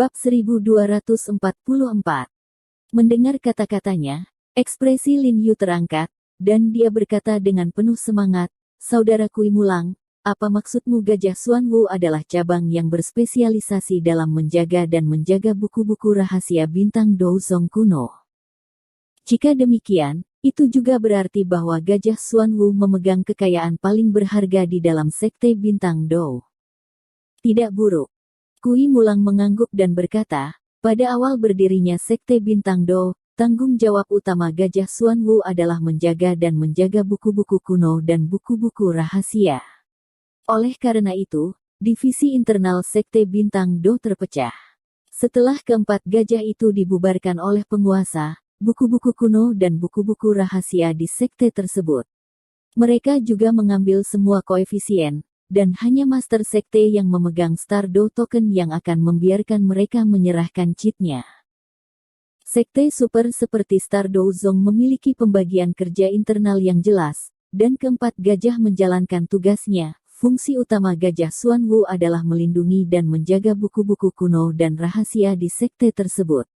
Bab 1244. Mendengar kata-katanya, ekspresi Lin Yu terangkat, dan dia berkata dengan penuh semangat, "Saudara Kui Mulang, apa maksudmu Gajah Xuan Wu adalah cabang yang berspesialisasi dalam menjaga dan menjaga buku-buku rahasia bintang Douzong kuno? Jika demikian, itu juga berarti bahwa Gajah Xuan Wu memegang kekayaan paling berharga di dalam sekte bintang Dou. Tidak buruk." Kui Mulang mengangguk dan berkata, pada awal berdirinya sekte bintang Dou, tanggung jawab utama Gajah Xuan Wu adalah menjaga dan menjaga buku-buku kuno dan buku-buku rahasia. Oleh karena itu, divisi internal sekte bintang Dou terpecah. Setelah keempat gajah itu dibubarkan oleh penguasa, buku-buku kuno dan buku-buku rahasia di sekte tersebut. Mereka juga mengambil semua koefisien, dan hanya master sekte yang memegang Star Dou token yang akan membiarkan mereka menyerahkan cheat-nya. Sekte super seperti Star Douzong memiliki pembagian kerja internal yang jelas, dan keempat gajah menjalankan tugasnya. Fungsi utama Gajah Xuan Wu adalah melindungi dan menjaga buku-buku kuno dan rahasia di sekte tersebut.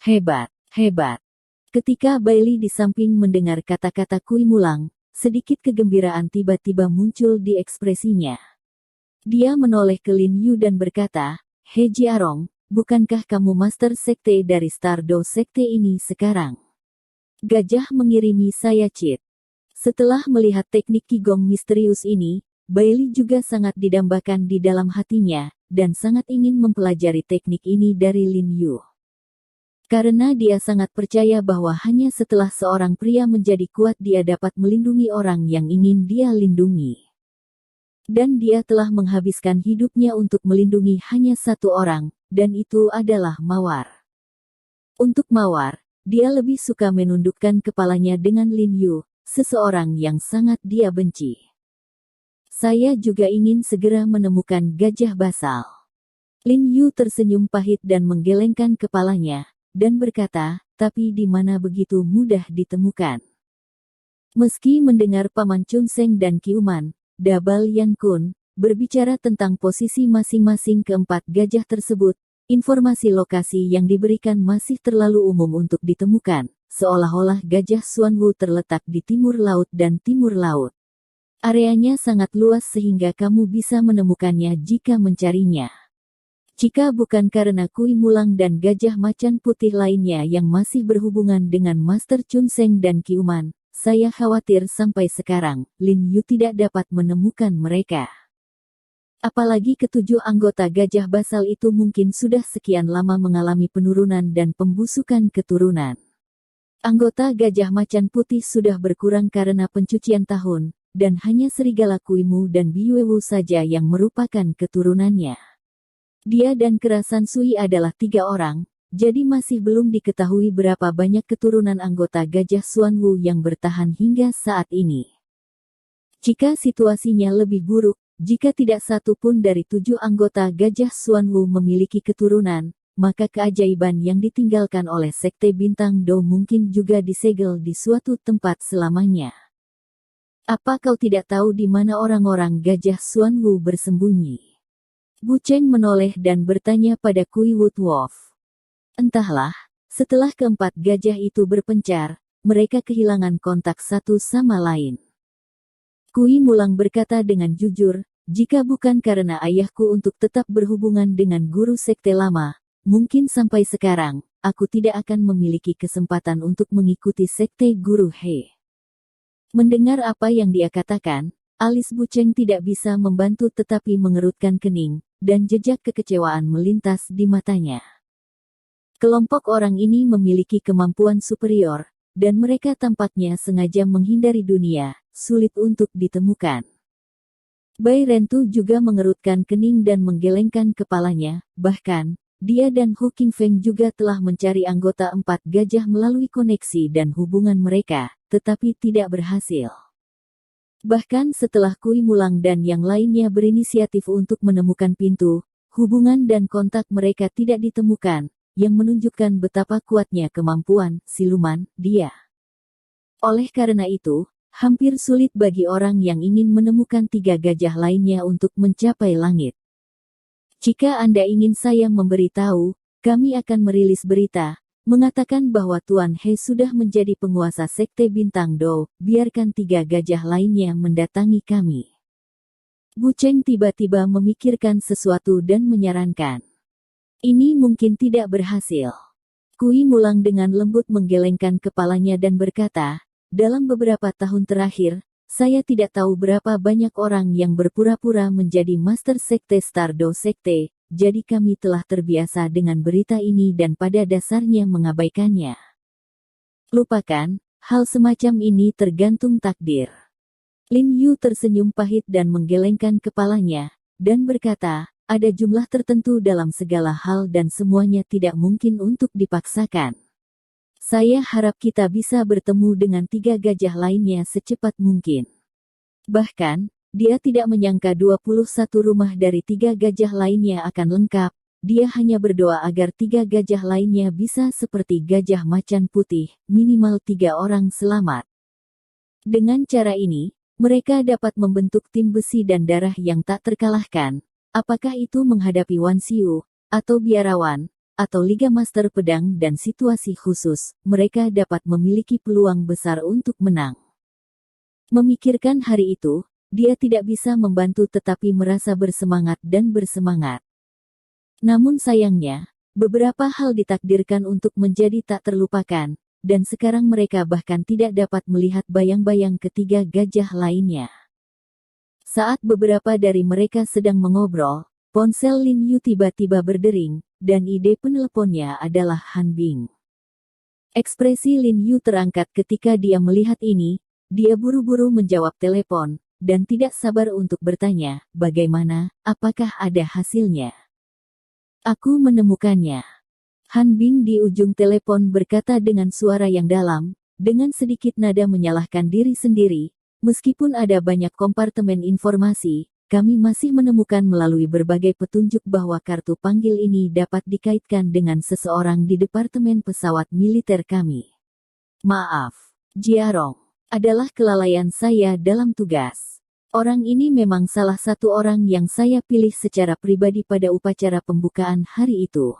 Hebat, hebat. Ketika Bailey di samping mendengar kata-kata Kui Mulang, sedikit kegembiraan tiba-tiba muncul di ekspresinya. Dia menoleh ke Lin Yu dan berkata, "He Jiarong, bukankah kamu master sekte dari Star Dou sekte ini sekarang? Gajah mengirimi saya cheat." Setelah melihat teknik Qigong misterius ini, Bailey juga sangat didambakan di dalam hatinya, dan sangat ingin mempelajari teknik ini dari Lin Yu. Karena dia sangat percaya bahwa hanya setelah seorang pria menjadi kuat dia dapat melindungi orang yang ingin dia lindungi. Dan dia telah menghabiskan hidupnya untuk melindungi hanya satu orang, dan itu adalah Mawar. Untuk Mawar, dia lebih suka menundukkan kepalanya dengan Lin Yu, seseorang yang sangat dia benci. Saya juga ingin segera menemukan gajah basal. Lin Yu tersenyum pahit dan menggelengkan kepalanya, dan berkata, tapi di mana begitu mudah ditemukan. Meski mendengar Paman Chun Seng dan Kiuman, Dabal Yan Kun, berbicara tentang posisi masing-masing keempat gajah tersebut, informasi lokasi yang diberikan masih terlalu umum untuk ditemukan, seolah-olah Gajah Xuan Wu terletak di timur laut dan timur laut. Areanya sangat luas sehingga kamu bisa menemukannya jika mencarinya. Jika bukan karena Kui Mulang dan gajah macan putih lainnya yang masih berhubungan dengan Master Chun Seng dan Kiuman, saya khawatir sampai sekarang, Lin Yu tidak dapat menemukan mereka. Apalagi ketujuh anggota gajah basal itu mungkin sudah sekian lama mengalami penurunan dan pembusukan keturunan. Anggota gajah macan putih sudah berkurang karena pencucian tahun, dan hanya serigala Kuimu dan Biyuewu saja yang merupakan keturunannya. Dia dan Kerasan Sui adalah 3 orang, jadi masih belum diketahui berapa banyak keturunan anggota Gajah Xuan Wu yang bertahan hingga saat ini. Jika situasinya lebih buruk, jika tidak satu pun dari 7 anggota Gajah Xuan Wu memiliki keturunan, maka keajaiban yang ditinggalkan oleh Sekte Bintang Dou mungkin juga disegel di suatu tempat selamanya. Apa kau tidak tahu di mana orang-orang Gajah Xuan Wu bersembunyi? Bu Cheng menoleh dan bertanya pada Kui Woodwolf. Entahlah, setelah keempat gajah itu berpencar, mereka kehilangan kontak satu sama lain. Kui Mulang berkata dengan jujur, jika bukan karena ayahku untuk tetap berhubungan dengan guru sekte lama, mungkin sampai sekarang, aku tidak akan memiliki kesempatan untuk mengikuti sekte guru He. Mendengar apa yang dia katakan, alis Bu Cheng tidak bisa membantu tetapi mengerutkan kening, dan jejak kekecewaan melintas di matanya. Kelompok orang ini memiliki kemampuan superior, dan mereka tampaknya sengaja menghindari dunia, sulit untuk ditemukan. Bai Rentu juga mengerutkan kening dan menggelengkan kepalanya, bahkan, dia dan Hu Qingfeng juga telah mencari anggota 4 gajah melalui koneksi dan hubungan mereka, tetapi tidak berhasil. Bahkan setelah Kui Mulang dan yang lainnya berinisiatif untuk menemukan pintu, hubungan dan kontak mereka tidak ditemukan, yang menunjukkan betapa kuatnya kemampuan siluman dia. Oleh karena itu, hampir sulit bagi orang yang ingin menemukan 3 gajah lainnya untuk mencapai langit. Jika Anda ingin saya memberitahu, kami akan merilis berita, mengatakan bahwa Tuan He sudah menjadi penguasa Sekte Bintang Do, biarkan 3 gajah lainnya mendatangi kami. Bu Cheng tiba-tiba memikirkan sesuatu dan menyarankan. Ini mungkin tidak berhasil. Kui Mulang dengan lembut menggelengkan kepalanya dan berkata, dalam beberapa tahun terakhir, saya tidak tahu berapa banyak orang yang berpura-pura menjadi Master Sekte Stardo Sekte, jadi kami telah terbiasa dengan berita ini dan pada dasarnya mengabaikannya. Lupakan, hal semacam ini tergantung takdir. Lin Yu tersenyum pahit dan menggelengkan kepalanya, dan berkata, ada jumlah tertentu dalam segala hal dan semuanya tidak mungkin untuk dipaksakan. Saya harap kita bisa bertemu dengan 3 gajah lainnya secepat mungkin. Bahkan, dia tidak menyangka 21 rumah dari 3 gajah lainnya akan lengkap. Dia hanya berdoa agar 3 gajah lainnya bisa seperti gajah macan putih, minimal 3 orang selamat. Dengan cara ini, mereka dapat membentuk tim besi dan darah yang tak terkalahkan. Apakah itu menghadapi Wan Xiu, atau biarawan, atau Liga Master Pedang dan situasi khusus, mereka dapat memiliki peluang besar untuk menang. Memikirkan hari itu, dia tidak bisa membantu tetapi merasa bersemangat dan bersemangat. Namun sayangnya, beberapa hal ditakdirkan untuk menjadi tak terlupakan, dan sekarang mereka bahkan tidak dapat melihat bayang-bayang ketiga gajah lainnya. Saat beberapa dari mereka sedang mengobrol, ponsel Lin Yu tiba-tiba berdering, dan ide peneleponnya adalah Han Bing. Ekspresi Lin Yu terangkat ketika dia melihat ini, dia buru-buru menjawab telepon, dan tidak sabar untuk bertanya, bagaimana, apakah ada hasilnya? Aku menemukannya. Han Bing di ujung telepon berkata dengan suara yang dalam, dengan sedikit nada menyalahkan diri sendiri, meskipun ada banyak kompartemen informasi, kami masih menemukan melalui berbagai petunjuk bahwa kartu panggil ini dapat dikaitkan dengan seseorang di Departemen Pesawat Militer kami. Maaf, Jiarong. Adalah kelalaian saya dalam tugas. Orang ini memang salah satu orang yang saya pilih secara pribadi pada upacara pembukaan hari itu.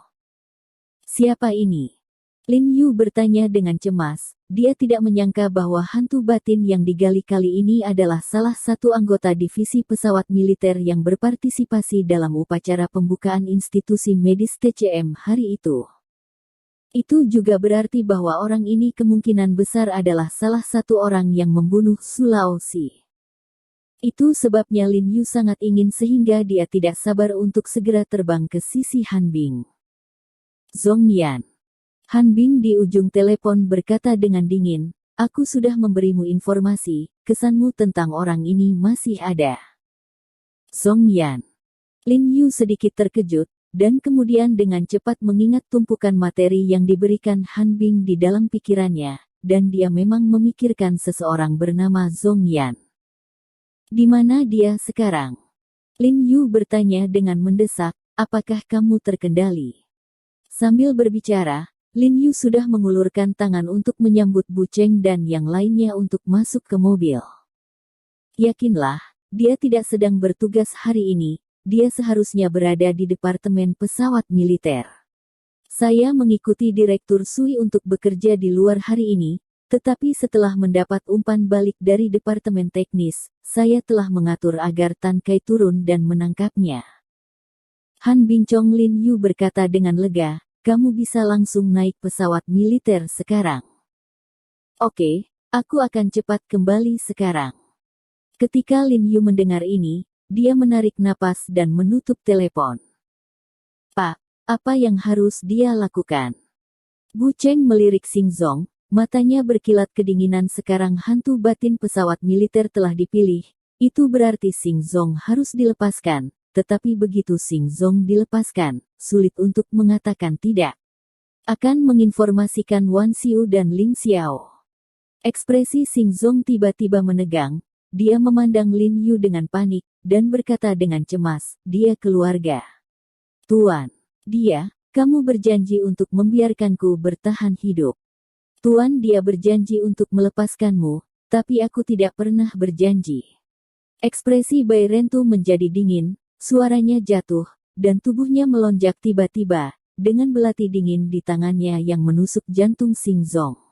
Siapa ini? Lin Yu bertanya dengan cemas. Dia tidak menyangka bahwa hantu batin yang digali kali ini adalah salah satu anggota divisi pesawat militer yang berpartisipasi dalam upacara pembukaan institusi medis TCM hari itu. Itu juga berarti bahwa orang ini kemungkinan besar adalah salah satu orang yang membunuh Su Laozi. Itu sebabnya Lin Yu sangat ingin sehingga dia tidak sabar untuk segera terbang ke sisi Han Bing. Zhongyan. Han Bing di ujung telepon berkata dengan dingin, aku sudah memberimu informasi, kesanmu tentang orang ini masih ada. Zhongyan. Lin Yu sedikit terkejut, dan kemudian dengan cepat mengingat tumpukan materi yang diberikan Han Bing di dalam pikirannya, dan dia memang memikirkan seseorang bernama Zhongyan. Di mana dia sekarang? Lin Yu bertanya dengan mendesak, apakah kamu terkendali? Sambil berbicara, Lin Yu sudah mengulurkan tangan untuk menyambut Bu Cheng dan yang lainnya untuk masuk ke mobil. Yakinlah, dia tidak sedang bertugas hari ini, dia seharusnya berada di Departemen Pesawat Militer. Saya mengikuti Direktur Sui untuk bekerja di luar hari ini, tetapi setelah mendapat umpan balik dari Departemen Teknis, saya telah mengatur agar Tan Kai turun dan menangkapnya. Han Bingchong Lin Yu berkata dengan lega, kamu bisa langsung naik pesawat militer sekarang. Oke, aku akan cepat kembali sekarang. Ketika Lin Yu mendengar ini, dia menarik napas dan menutup telepon. Pak, apa yang harus dia lakukan? Bu Cheng melirik Xing Zong, matanya berkilat kedinginan. Sekarang hantu batin pesawat militer telah dipilih, itu berarti Xing Zong harus dilepaskan. Tetapi begitu Xing Zong dilepaskan, sulit untuk mengatakan tidak. Akan menginformasikan Wan Xiu dan Ling Xiao. Ekspresi Xing Zong tiba-tiba menegang, dia memandang Lin Yu dengan panik, dan berkata dengan cemas, dia keluarga. Tuan, kamu berjanji untuk membiarkanku bertahan hidup. Tuan, dia berjanji untuk melepaskanmu, tapi aku tidak pernah berjanji. Ekspresi Bai Rentu menjadi dingin. Suaranya jatuh, dan tubuhnya melonjak tiba-tiba, dengan belati dingin di tangannya yang menusuk jantung Xingzong.